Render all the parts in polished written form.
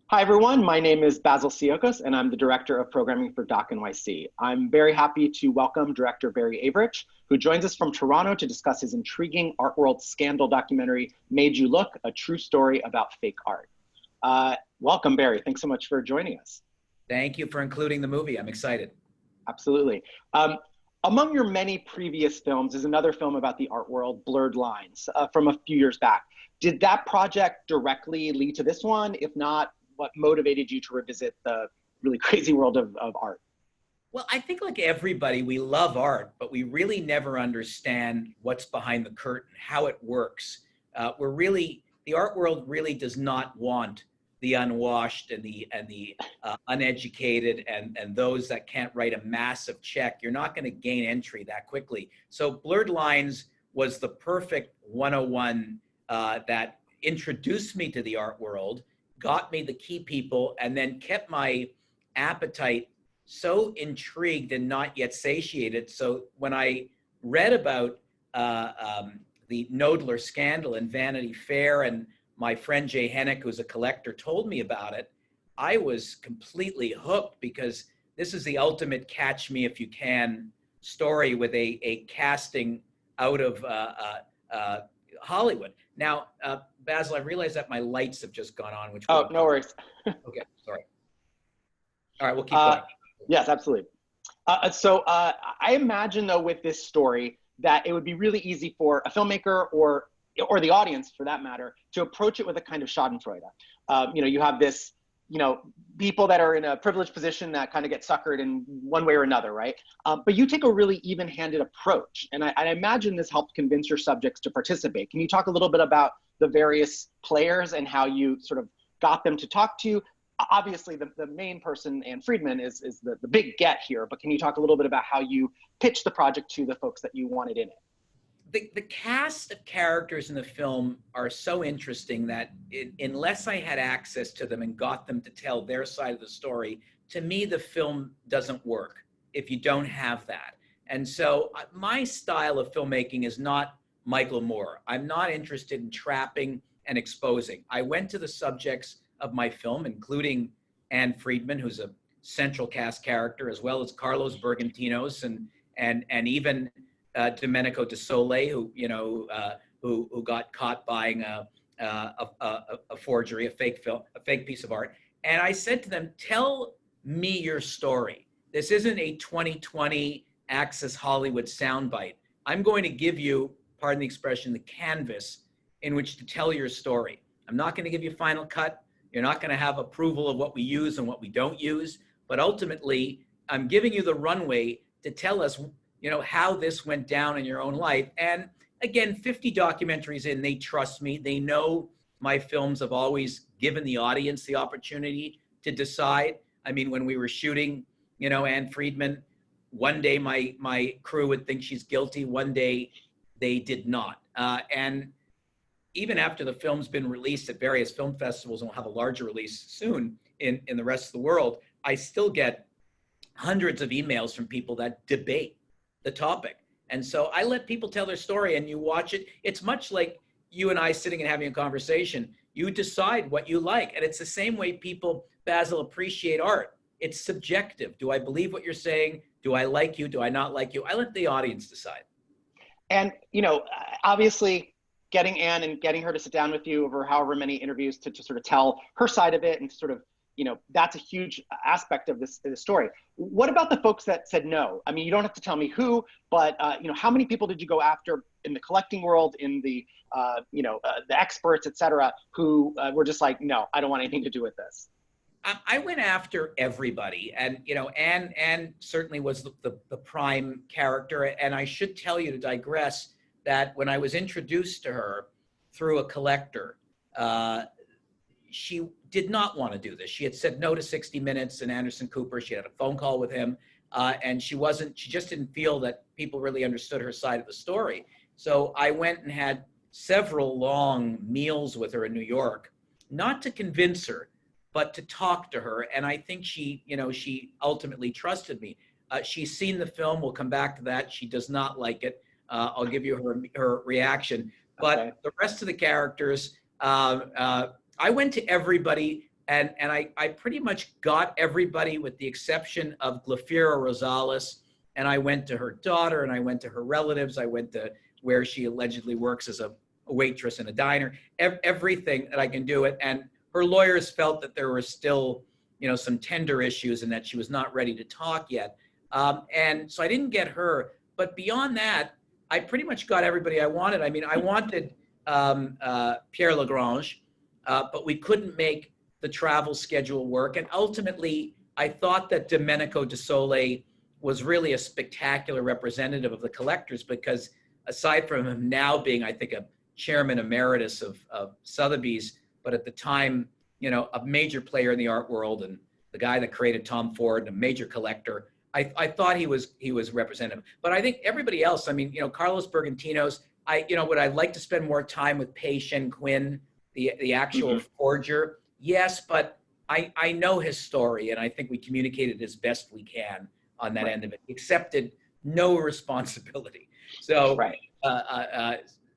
Hi, everyone. My name is Basil Siokos, and I'm the Director of Programming for Doc NYC. I'm very happy to welcome Director Barry Avrich, who joins us from Toronto to discuss his intriguing art world scandal documentary, Made You Look, a true story about fake art. Welcome, Barry. Thanks so much for joining us. Thank you for including the movie. I'm excited. Absolutely. Among your many previous films is another film about the art world, Blurred Lines, from a few years back. Did that project directly lead to this one? If not, what motivated you to revisit the really crazy world of art? Well, I think like everybody, we love art, but we really never understand what's behind the curtain, how it works. The art world really does not want the unwashed and the uneducated and those that can't write a massive check. You're not going to gain entry that quickly. So Blurred Lines was the perfect 101 that introduced me to the art world, got me the key people, and then kept my appetite so intrigued and not yet satiated. So when I read about the Knoedler scandal and Vanity Fair, and my friend Jay Hennick, who's a collector, told me about it, I was completely hooked, because this is the ultimate catch me if you can story with a casting out of Hollywood. Now, Basil, I realize that my lights have just gone on. Oh, no worries. Okay, sorry. All right, we'll keep going. Yes, absolutely. I imagine, though, with this story, that it would be really easy for a filmmaker or the audience, for that matter, to approach it with a kind of schadenfreude. You have this, people that are in a privileged position that kind of get suckered in one way or another, right? But you take a really even-handed approach, and I imagine this helped convince your subjects to participate. Can you talk a little bit about the various players and how you sort of got them to talk to you? Obviously, the main person, Anne Friedman, is the big get here, but can you talk a little bit about how you pitched the project to the folks that you wanted in it? The cast of characters in the film are so interesting that unless I had access to them and got them to tell their side of the story, to me, the film doesn't work if you don't have that. And so my style of filmmaking is not Michael Moore. I'm not interested in trapping and exposing. I went to the subjects of my film, including Anne Friedman, who's a central cast character, as well as Carlos Bergantinos and even Domenico De Sole, who got caught buying a forgery, a fake piece of art. And I said to them, tell me your story. This isn't a 2020 Access Hollywood soundbite. I'm going to give you, pardon the expression, the canvas in which to tell your story. I'm not going to give you final cut. You're not going to have approval of what we use and what we don't use. But ultimately, I'm giving you the runway to tell us, how this went down in your own life. And again, 50 documentaries in, they trust me. They know my films have always given the audience the opportunity to decide. I mean, when we were shooting, Anne Friedman, one day my crew would think she's guilty. One day they did not. And even after the film's been released at various film festivals, and we'll have a larger release soon in the rest of the world, I still get hundreds of emails from people that debate the topic. And so I let people tell their story, and you watch it. It's much like you and I sitting and having a conversation. You decide what you like. And it's the same way people, Basil, appreciate art. It's subjective. Do I believe what you're saying? Do I like you? Do I not like you? I let the audience decide. And, obviously, getting Anne and getting her to sit down with you over however many interviews to sort of tell her side of it and sort of, that's a huge aspect of this story. What about the folks that said no? I mean, you don't have to tell me who, but, how many people did you go after in the collecting world, in the experts, et cetera, who were just like, no, I don't want anything to do with this? I went after everybody, and Anne certainly was the prime character. And I should tell you, to digress, that when I was introduced to her through a collector, she did not want to do this. She had said no to 60 Minutes and Anderson Cooper. She had a phone call with him, and she just didn't feel that people really understood her side of the story. So I went and had several long meals with her in New York, not to convince her, but to talk to her. And I think she ultimately trusted me. She's seen the film. We'll come back to that. She does not like it. I'll give you her reaction. But okay. The rest of the characters, I went to everybody and I pretty much got everybody with the exception of Glafira Rosales. And I went to her daughter, and I went to her relatives. I went to where she allegedly works as a waitress in a diner. Everything that I can do it. And her lawyers felt that there were still, some tender issues and that she was not ready to talk yet. And so I didn't get her. But beyond that, I pretty much got everybody I wanted. I mean, I wanted Pierre Lagrange, but we couldn't make the travel schedule work. And ultimately, I thought that Domenico De Sole was really a spectacular representative of the collectors, because aside from him now being, I think, a chairman emeritus of Sotheby's, but at the time, a major player in the art world and the guy that created Tom Ford and a major collector, I thought he was representative. But I think everybody else, I mean, Carlos Bergantinos, would I like to spend more time with Pei Shen Quinn, the actual forger? Yes, but I know his story, and I think we communicated as best we can on that end of it. Accepted no responsibility. So,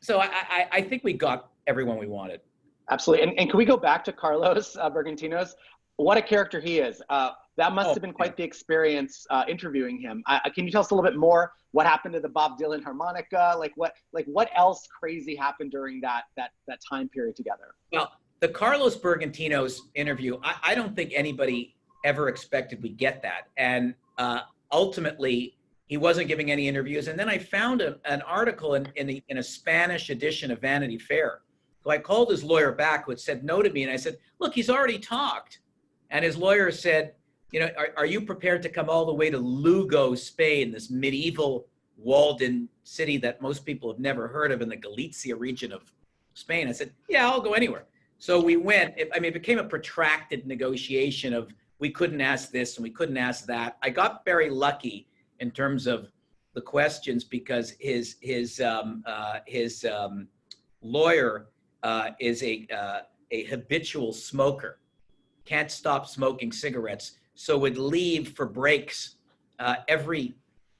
so I think we got everyone we wanted. Absolutely. And can we go back to Carlos Bergantinos? What a character he is. That must have been quite the experience interviewing him. Can you tell us a little bit more? What happened to the Bob Dylan harmonica? What else crazy happened during that time period together? Well, the Carlos Bergantinos interview, I don't think anybody ever expected we'd get that. And ultimately, he wasn't giving any interviews. And then I found an article in a Spanish edition of Vanity Fair. So I called his lawyer back, who had said no to me. And I said, look, he's already talked. And his lawyer said, are you prepared to come all the way to Lugo, Spain, this medieval walled-in city that most people have never heard of in the Galicia region of Spain? I said, yeah, I'll go anywhere. So we went. It became a protracted negotiation of we couldn't ask this and we couldn't ask that. I got very lucky in terms of the questions, because his lawyer is a habitual smoker, can't stop smoking cigarettes, so would leave for breaks every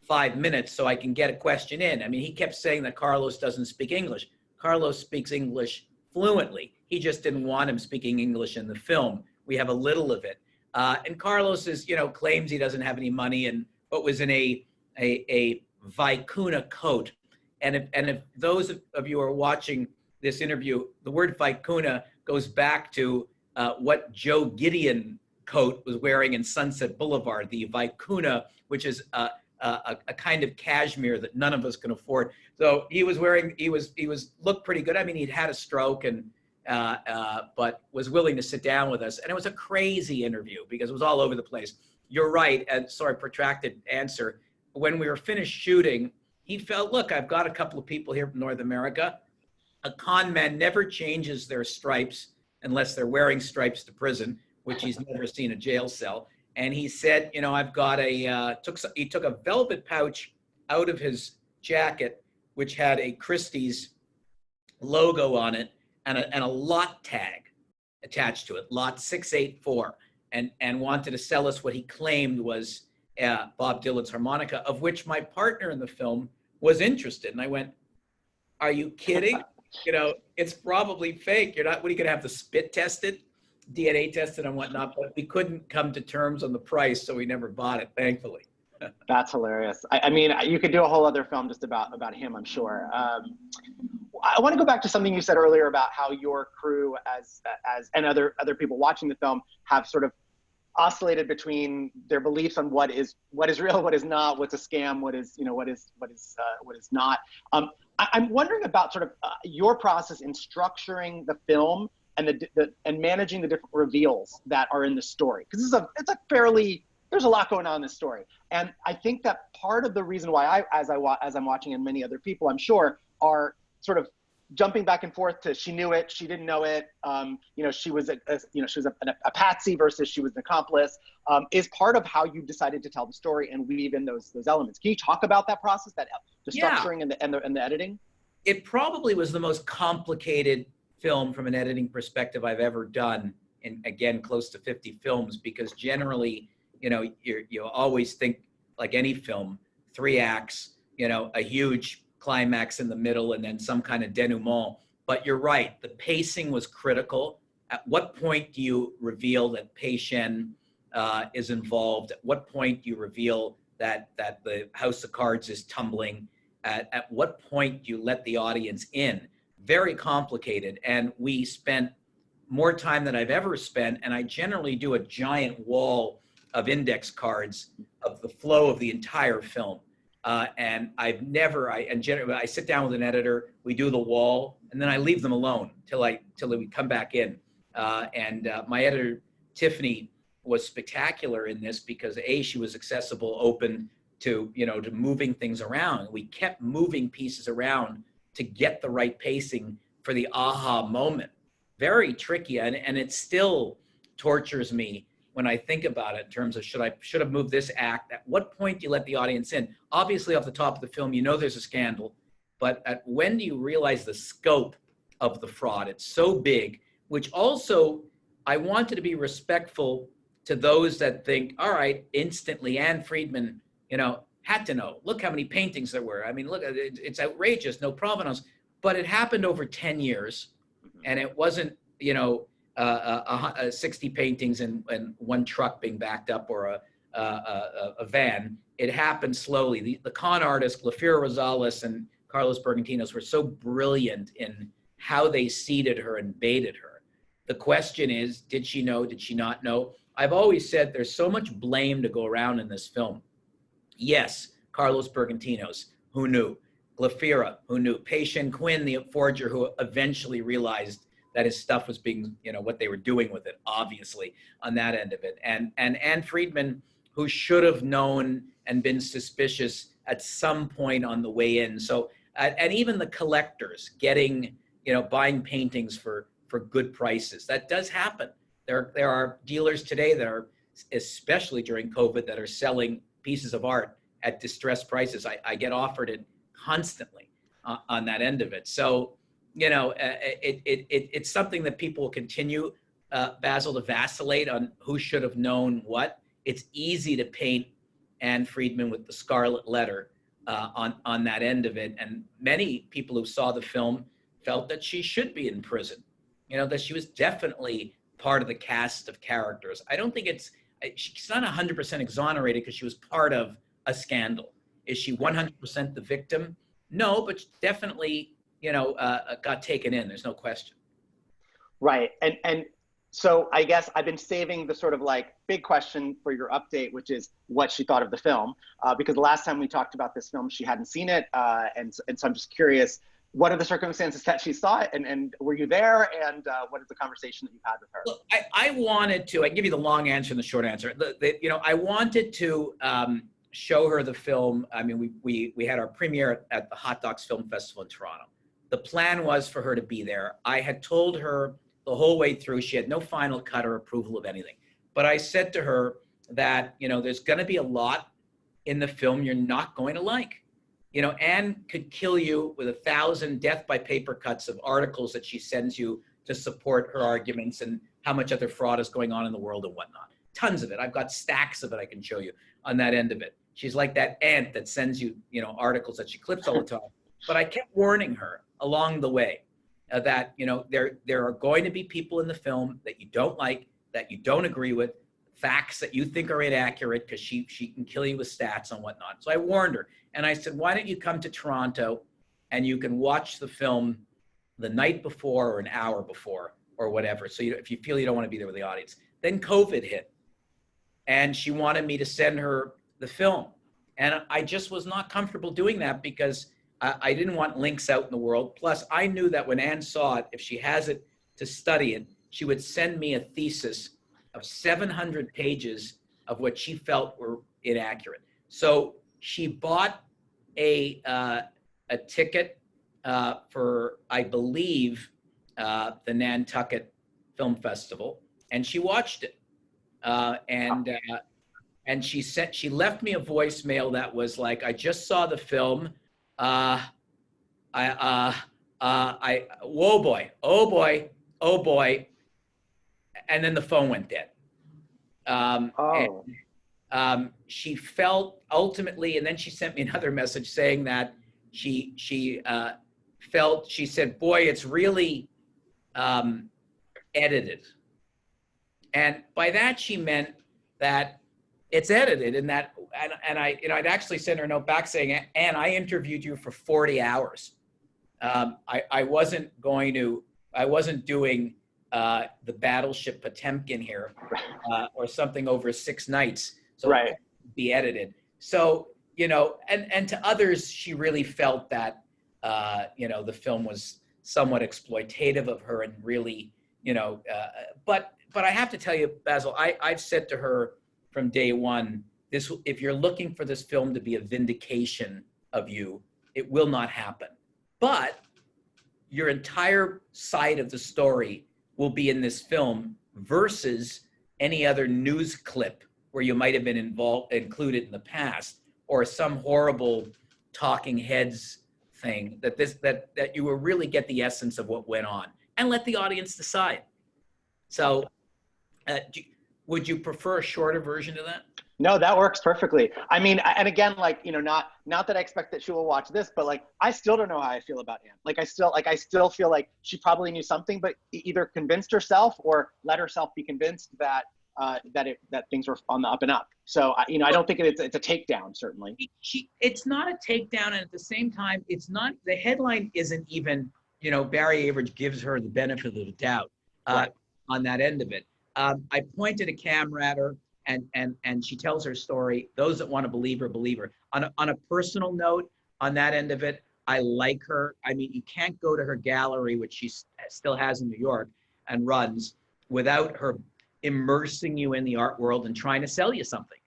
5 minutes so I can get a question in. I mean, he kept saying that Carlos doesn't speak English. Carlos speaks English fluently. He just didn't want him speaking English in the film. We have a little of it. And Carlos claims he doesn't have any money, but was in a vicuna coat. And if those of you are watching this interview, the word vicuna goes back to what Joe Gideon coat was wearing in Sunset Boulevard, the vicuna, which is a kind of cashmere that none of us can afford. So he looked pretty good. I mean, he'd had a stroke but was willing to sit down with us. And it was a crazy interview because it was all over the place. You're right. And sorry, protracted answer. When we were finished shooting, he felt, look, I've got a couple of people here from North America. A con man never changes their stripes unless they're wearing stripes to prison, which he's never seen a jail cell. And he said, I've got he took a velvet pouch out of his jacket, which had a Christie's logo on it and a lot tag attached to it, lot 684, and wanted to sell us what he claimed was Bob Dylan's harmonica, of which my partner in the film was interested. And I went, are you kidding? It's probably fake. What are you going to have to spit test it, DNA test it and whatnot? But we couldn't come to terms on the price, so we never bought it, thankfully. That's hilarious. I mean, you could do a whole other film just about him, I'm sure. I want to go back to something you said earlier about how your crew and other people watching the film have sort of oscillated between their beliefs on what is real, what is not, what's a scam, what is not. I'm wondering about sort of your process in structuring the film and and managing the different reveals that are in the story, because there's a lot going on in this story. And I think that part of the reason why as I'm watching, and many other people I'm sure, are sort of jumping back and forth to she knew it, she didn't know it, she was a patsy versus she was an accomplice, is part of how you decided to tell the story and weave in those elements. Can you talk about that process, the structuring and the editing? It probably was the most complicated film from an editing perspective I've ever done, in, again, close to 50 films, because generally, you always think, like any film, 3 acts, a huge climax in the middle and then some kind of denouement. But you're right, the pacing was critical. At what point do you reveal that Pei Shen is involved? At what point do you reveal that the house of cards is tumbling? At what point do you let the audience in? Very complicated. And we spent more time than I've ever spent, and I generally do a giant wall of index cards of the flow of the entire film. And generally I sit down with an editor, we do the wall, and then I leave them alone till we come back in. My editor, Tiffany, was spectacular in this because she was accessible, open to moving things around. We kept moving pieces around to get the right pacing for the aha moment. Very tricky, and it still tortures me when I think about it in terms of should have moved this act? At what point do you let the audience in? Obviously, off the top of the film, there's a scandal, but when do you realize the scope of the fraud? It's so big, which also I wanted to be respectful to those that think, all right, instantly, Anne Friedman, had to know. Look how many paintings there were. I mean, look, it's outrageous, no provenance, but it happened over 10 years, and it wasn't, 60 paintings and one truck being backed up or a van. It happened slowly. The con artists, Glafira Rosales and Carlos Bergantinos, were so brilliant in how they seeded her and baited her. The question is, did she know? Did she not know? I've always said there's so much blame to go around in this film. Yes, Carlos Bergantinos, who knew? Glafira, who knew? Pei Shen Quinn, the forger, who eventually realized that his stuff was being, what they were doing with it, obviously, on that end of it. And Anne Friedman, who should have known and been suspicious at some point on the way in. So, and even the collectors getting, buying paintings for good prices. That does happen. There are dealers today that are, especially during COVID, that are selling pieces of art at distressed prices. I get offered it constantly on that end of it. So, it's something that people will continue, Basil, to vacillate on who should have known what. It's easy to paint Anne Friedman with the scarlet letter on that end of it. And many people who saw the film felt that she should be in prison, that she was definitely part of the cast of characters. I don't think she's not 100% exonerated because she was part of a scandal. Is she 100% the victim? No, but definitely, got taken in. There's no question. Right. And so I guess I've been saving the sort of like big question for your update, which is what she thought of the film, because the last time we talked about this film, she hadn't seen it. And so I'm just curious, what are the circumstances that she saw it, and were you there? And what is the conversation that you've had with her? Look, I wanted to, I give you the long answer and the short answer. I wanted to show her the film. I mean, we had our premiere at the Hot Docs Film Festival in Toronto. The plan was for her to be there. I had told her the whole way through, she had no final cut or approval of anything. But I said to her that, there's going to be a lot in the film you're not going to like. Anne could kill you with 1,000 death by paper cuts of articles that she sends you to support her arguments and how much other fraud is going on in the world and whatnot. Tons of it. I've got stacks of it I can show you on that end of it. She's like that ant that sends you, articles that she clips all the time. But I kept warning her along the way that, there are going to be people in the film that you don't like, that you don't agree with, facts that you think are inaccurate because she can kill you with stats and whatnot. So I warned her. And I said, why don't you come to Toronto and you can watch the film the night before or an hour before or whatever. So if you feel you don't want to be there with the audience. Then COVID hit. And she wanted me to send her the film. And I just was not comfortable doing that because I didn't want links out in the world. Plus, I knew that when Anne saw it, if she has it to study it, she would send me a thesis of 700 pages of what she felt were inaccurate. So she bought a ticket for, I believe, the Nantucket Film Festival, and she watched it. And she left me a voicemail that was like, I just saw the film. Whoa boy, oh boy. And then the phone went dead. She felt ultimately, and then she sent me another message saying that she felt, she said, boy, it's really edited. And by that, she meant that it's edited and that, and I, I'd actually sent her a note back saying, Anne, I interviewed you for 40 hours. I wasn't doing the Battleship Potemkin here or something over 6 nights. So Right. it could be edited. So, and to others, she really felt that, the film was somewhat exploitative of her and really, but I have to tell you, Basil, I've said to her from day one, if you're looking for this film to be a vindication of you, it will not happen. But your entire side of the story will be in this film versus any other news clip where you might have been included in the past, or some horrible talking heads thing, that you will really get the essence of what went on and let the audience decide. So would you prefer a shorter version of that? No, that works perfectly. I mean, and again, like, not that I expect that she will watch this, but like, I still don't know how I feel about Anne. Like, I still feel like she probably knew something, but either convinced herself or let herself be convinced that things were on the up and up. So, I don't think it's a takedown, certainly. It's not a takedown, and at the same time, it's not, the headline isn't even, Barry Avrich gives her the benefit of the doubt Right. on that end of it. I pointed a camera at her, and she tells her story. Those that want to believe her, believe her. On a personal note, on that end of it, I like her. I mean, you can't go to her gallery, which she still has in New York and runs, without her immersing you in the art world and trying to sell you something.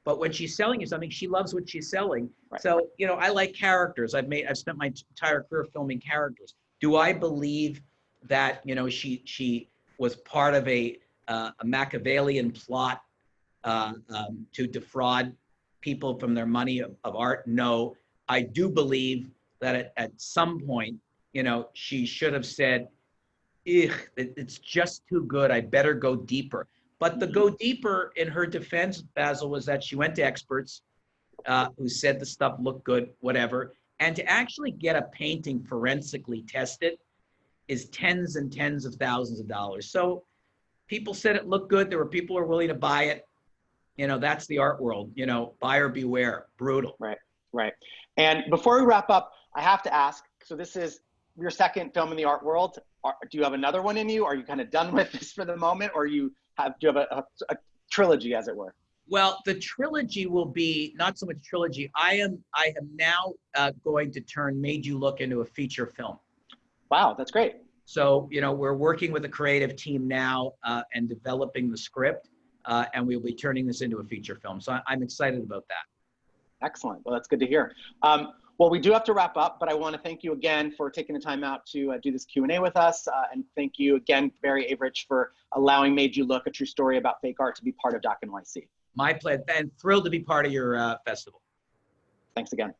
But when she's selling you something, she loves what she's selling. Right. So, I like characters. I've spent my entire career filming characters. Do I believe that, she was part of a Machiavellian plot to defraud people from their money of art? No. I do believe that at some point, she should have said, it's just too good, I better go deeper. But the go deeper in her defense, Basil, was that she went to experts who said the stuff looked good, whatever. And to actually get a painting forensically tested is tens and tens of thousands of dollars. So people said it looked good. There were people who were willing to buy it. That's the art world, buyer beware, brutal. Right. And before we wrap up, I have to ask, so this is your second film in the art world. Do you have another one in you? Are you kind of done with this for the moment, or do you have a trilogy, as it were? Well, the trilogy will be not so much trilogy. I am now going to turn Made You Look into a feature film. Wow, that's great. So, we're working with a creative team now and developing the script, and we'll be turning this into a feature film. So I'm excited about that. Excellent. Well, that's good to hear. Well, we do have to wrap up, but I want to thank you again for taking the time out to do this Q&A with us. And thank you again, Barry Avrich, for allowing Made You Look, a true story about fake art, to be part of Doc NYC. My pleasure, and thrilled to be part of your festival. Thanks again.